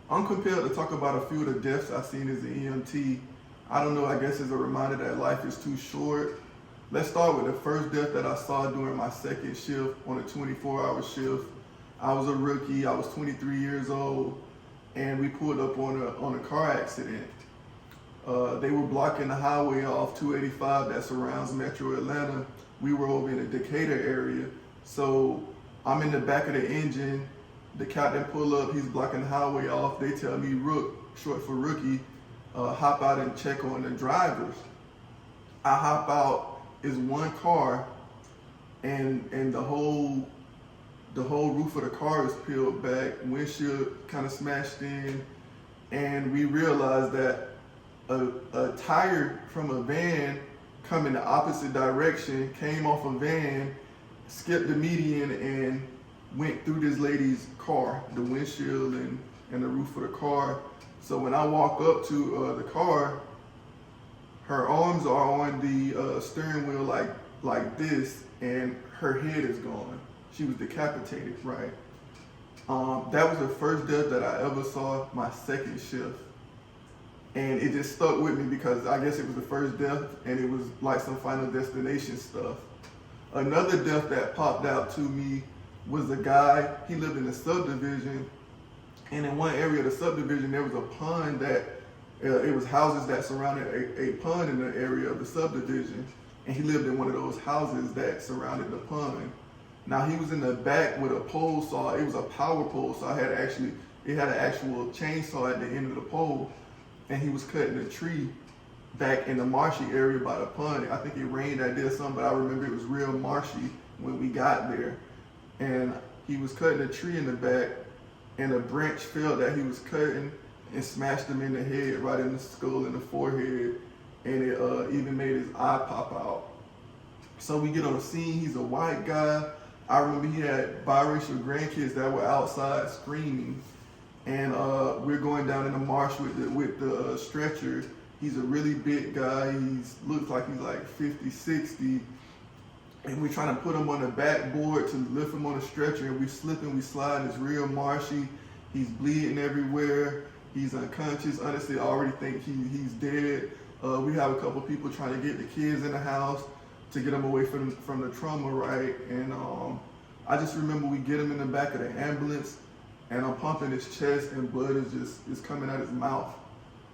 I'm compelled to talk about a few of the deaths I've seen as an EMT. I don't know, I guess it's a reminder that life is too short. Let's start with the first death that I saw during my second shift on a 24-hour shift. I was a rookie, I was 23 years old, and we pulled up on a car accident. They were blocking the highway off 285 that surrounds Metro Atlanta. We were over in the Decatur area. So I'm in the back of the engine. The captain pull up, he's blocking the highway off. They tell me, Rook, short for rookie, hop out and check on the drivers. I hop out, it's one car, and the whole roof of the car is peeled back, windshield kind of smashed in, and we realized that a tire from a van coming the opposite direction came off a van, skipped the median, and went through this lady's car, the windshield and the roof of the car. So when I walk up to the car, her arms are on the steering wheel like this, and her head is gone. She was decapitated, right? That was the first death that I ever saw my second shift. And it just stuck with me because I guess it was the first death and it was like some Final Destination stuff. Another death that popped out to me was a guy, he lived in a subdivision, and in one area of the subdivision there was a pond that, it was houses that surrounded a pond in the area of the subdivision, and he lived in one of those houses that surrounded the pond. Now he was in the back with a pole saw, it was a power pole, so it had an actual chainsaw at the end of the pole, and he was cutting a tree back in the marshy area by the pond. I think it rained that day or something, but I remember it was real marshy when we got there. And he was cutting a tree in the back, and a branch fell that he was cutting and smashed him in the head, right in the skull and the forehead, and it even made his eye pop out. So we get on the scene, he's a white guy. I remember he had biracial grandkids that were outside screaming, and we're going down in the marsh with the stretcher. He's a really big guy, looks like he's like 50, 60, and we're trying to put him on the backboard to lift him on a stretcher, and we slipping, we sliding, it's real marshy, he's bleeding everywhere, he's unconscious. Honestly, I already think he's dead. We have a couple people trying to get the kids in the house to get him away from the trauma, right? And I just remember we get him in the back of the ambulance, and I'm pumping his chest, and blood is coming out his mouth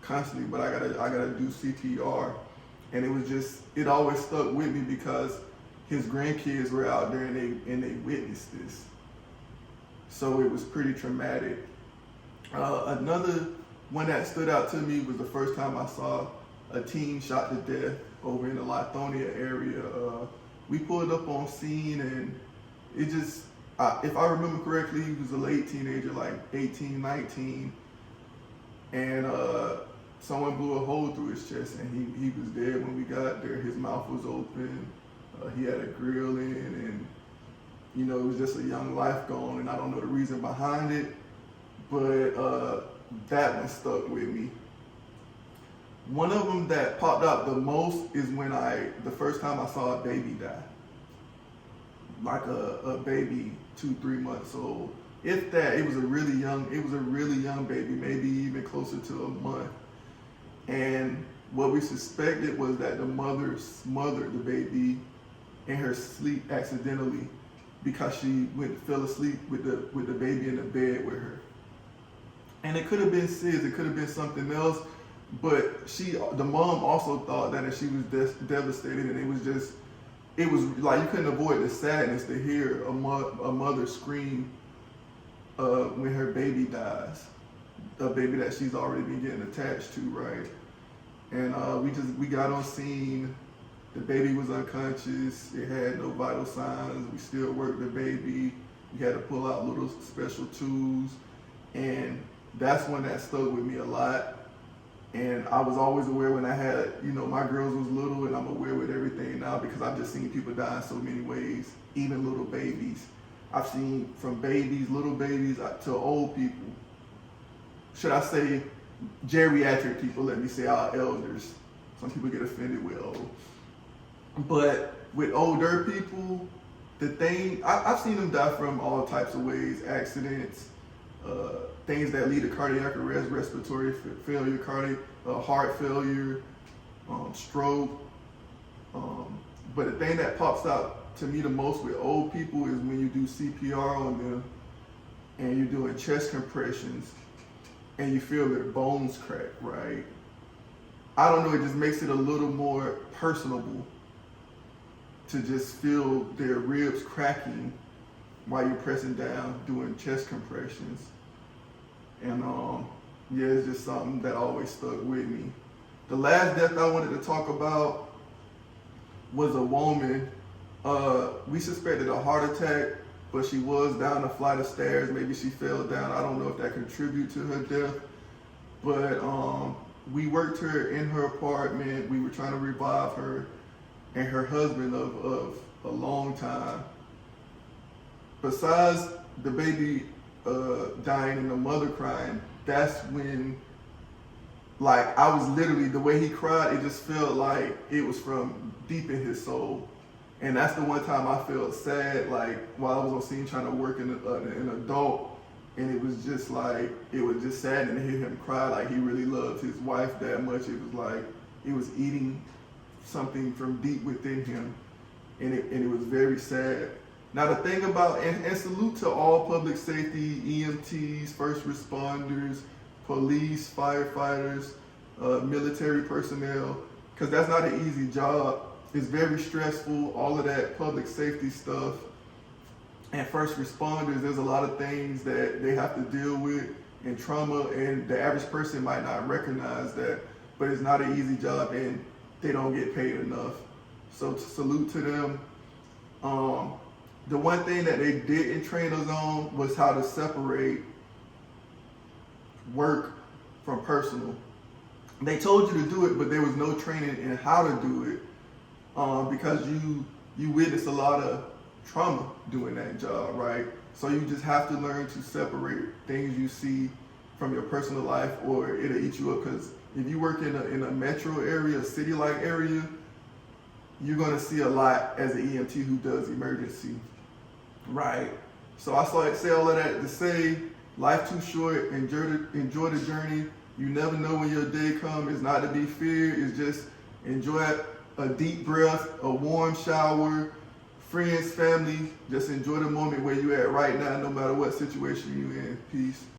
constantly, but I gotta do CPR. And it always stuck with me because his grandkids were out there and they witnessed this. So it was pretty traumatic. Another one that stood out to me was the first time I saw a teen shot to death over in the Lithonia area. We pulled up on scene, and if I remember correctly, he was a late teenager, like 18, 19, and someone blew a hole through his chest, and he was dead when we got there. His mouth was open. He had a grill in, and it was just a young life gone, and I don't know the reason behind it, but that one stuck with me. One of them that popped out the most is when the first time I saw a baby die. Like a baby 2-3 months old. If that, it was a really young baby, maybe even closer to a month. And what we suspected was that the mother smothered the baby in her sleep accidentally because she fell asleep with the baby in the bed with her. And it could have been SIDS, it could have been something else, but the mom also thought that, and she was devastated, and it was like you couldn't avoid the sadness to hear a mother scream when her baby dies, a baby that she's already been getting attached to, right? And we got on scene. The baby was unconscious. It had no vital signs. We still worked the baby. We had to pull out little special tools, and that's one that stuck with me a lot. And I was always aware when I had, my girls was little, and I'm aware with everything now because I've just seen people die in so many ways, even little babies. I've seen from babies, little babies, to old people. Should I say geriatric people, let me say our elders. Some people get offended with old. But with older people, I've seen them die from all types of ways, accidents, things that lead to cardiac arrest, respiratory failure, heart failure, stroke. But the thing that pops out to me the most with old people is when you do CPR on them and you're doing chest compressions and you feel their bones crack, right? I don't know, it just makes it a little more personable to just feel their ribs cracking while you're pressing down doing chest compressions. And yeah, it's just something that always stuck with me. The last death I wanted to talk about was a woman. We suspected a heart attack, but she was down a flight of stairs. Maybe she fell down. I don't know if that contributed to her death. But we worked her in her apartment. We were trying to revive her and her husband of a long time. Besides the baby dying and the mother crying, that's when, like, I was literally, the way he cried, it just felt like it was from deep in his soul. And that's the one time I felt sad, like, while I was on scene trying to work in an adult, and it was just like, it was just saddening to hear him cry, like he really loved his wife that much. It was like, it was eating something from deep within him, and it was very sad. Now the thing about, and salute to all public safety, EMTs, first responders, police, firefighters, military personnel, because that's not an easy job. It's very stressful, all of that public safety stuff. And first responders, there's a lot of things that they have to deal with and trauma, and the average person might not recognize that, but it's not an easy job and they don't get paid enough. So salute to them. The one thing that they didn't train us on was how to separate work from personal. They told you to do it, but there was no training in how to do it, because you witness a lot of trauma doing that job, right? So you just have to learn to separate things you see from your personal life, or it'll eat you up. Because if you work in a metro area, a city-like area, you're gonna see a lot as an EMT who does emergency, right? So I say all of that to say, life too short, enjoy the journey. You never know when your day comes. It's not to be feared, it's just enjoy a deep breath, a warm shower, friends, family, just enjoy the moment where you're at right now, no matter what situation you're in. Peace.